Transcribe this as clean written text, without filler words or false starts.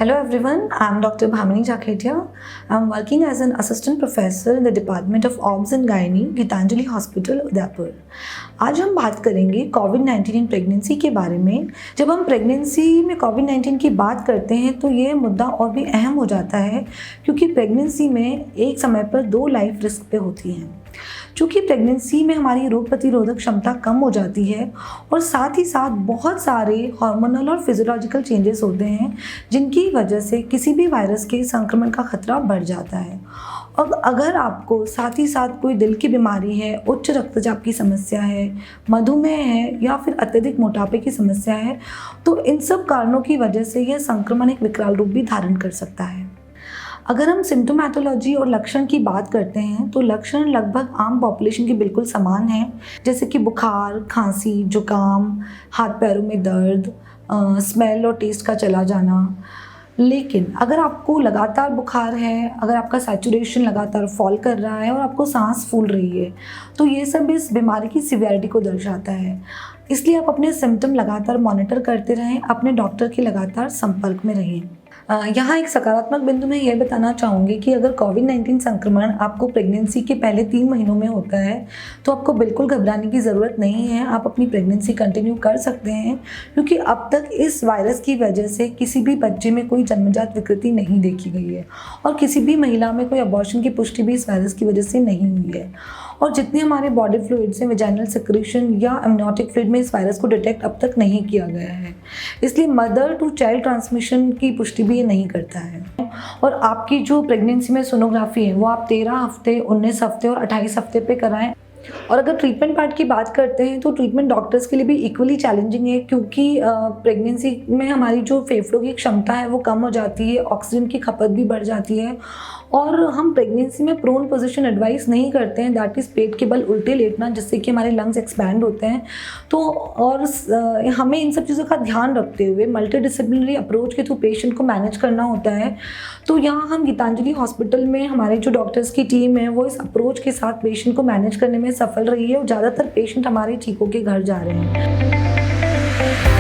Hello everyone, I am Dr. Bhamini Jakhetia. I am working as an assistant professor in the Department of Obs and Gynae, Gitanjali Hospital, Udaipur. आज हम बात करेंगे कोविड-19 in pregnancy के बारे में। जब हम प्रेगनेंसी में कोविड-19 की बात करते हैं तो ये मुद्दा और भी अहम हो जाता है, क्योंकि प्रेगनेंसी में एक समय पर 2 लाइफ रिस्क पे होती हैं। चूँकि प्रेगनेंसी में हमारी रोग प्रतिरोधक क्षमता कम हो जाती है और साथ ही साथ बहुत सारे हार्मोनल और फिजियोलॉजिकल चेंजेस होते हैं, जिनकी वजह से किसी भी वायरस के संक्रमण का खतरा बढ़ जाता है। और अगर आपको साथ ही साथ कोई दिल की बीमारी है, उच्च रक्तचाप की समस्या है, मधुमेह है या फिर अत्यधिक मोटापे की समस्या है, तो इन सब कारणों की वजह से यह संक्रमण एक विकराल रूप भी धारण कर सकता है। अगर हम सिम्टोमैटोलॉजी और लक्षण की बात करते हैं तो लक्षण लगभग आम पॉपुलेशन के बिल्कुल समान हैं, जैसे कि बुखार, खांसी, जुकाम, हाथ पैरों में दर्द, स्मेल और टेस्ट का चला जाना। लेकिन अगर आपको लगातार बुखार है, अगर आपका सैचुरेशन लगातार फॉल कर रहा है और आपको सांस फूल रही है, तो ये सब इस बीमारी की सिवियरिटी को दर्शाता है। इसलिए आप अपने सिम्टम लगातार मॉनिटर करते रहें, अपने डॉक्टर के लगातार संपर्क में रहें। यहाँ एक सकारात्मक बिंदु मैं ये बताना चाहूँगी कि अगर कोविड-19 संक्रमण आपको प्रेगनेंसी के पहले 3 महीनों में होता है तो आपको बिल्कुल घबराने की ज़रूरत नहीं है। आप अपनी प्रेगनेंसी कंटिन्यू कर सकते हैं, क्योंकि अब तक इस वायरस की वजह से किसी भी बच्चे में कोई जन्मजात विकृति नहीं देखी गई है और किसी भी महिला में कोई अबॉर्शन की पुष्टि भी इस वायरस की वजह से नहीं हुई है। और जितने हमारे बॉडी फ्लूइड्स हैं, वेजाइनल सेक्रेशन या एमनियोटिक फ्लूइड में इस वायरस को डिटेक्ट अब तक नहीं किया गया है, इसलिए मदर टू चाइल्ड ट्रांसमिशन की पुष्टि भी ये नहीं करता है। और आपकी जो प्रेगनेंसी में सोनोग्राफी है वो आप 13 हफ्ते, 19 हफ्ते और 28 हफ्ते पे कराएं। और अगर ट्रीटमेंट पार्ट की बात करते हैं तो ट्रीटमेंट डॉक्टर्स के लिए भी इक्वली चैलेंजिंग है, क्योंकि प्रेगनेंसी में हमारी जो फेफड़ों की क्षमता है वो कम हो जाती है, ऑक्सीजन की खपत भी बढ़ जाती है और हम प्रेगनेंसी में प्रोन पोजीशन एडवाइस नहीं करते हैं, दैट इज़ पेट के बल उल्टे लेटना, जिससे कि हमारे लंग्स एक्सपैंड होते हैं। तो और हमें इन सब चीज़ों का ध्यान रखते हुए मल्टीडिसिप्लिनरी अप्रोच के थ्रू पेशेंट को मैनेज करना होता है। तो यहाँ हम गीतांजलि हॉस्पिटल में हमारे जो डॉक्टर्स की टीम है वो इस अप्रोच के साथ पेशेंट को मैनेज करने में सफल रही है और ज़्यादातर पेशेंट हमारे ठीक होकर घर जा रहे हैं।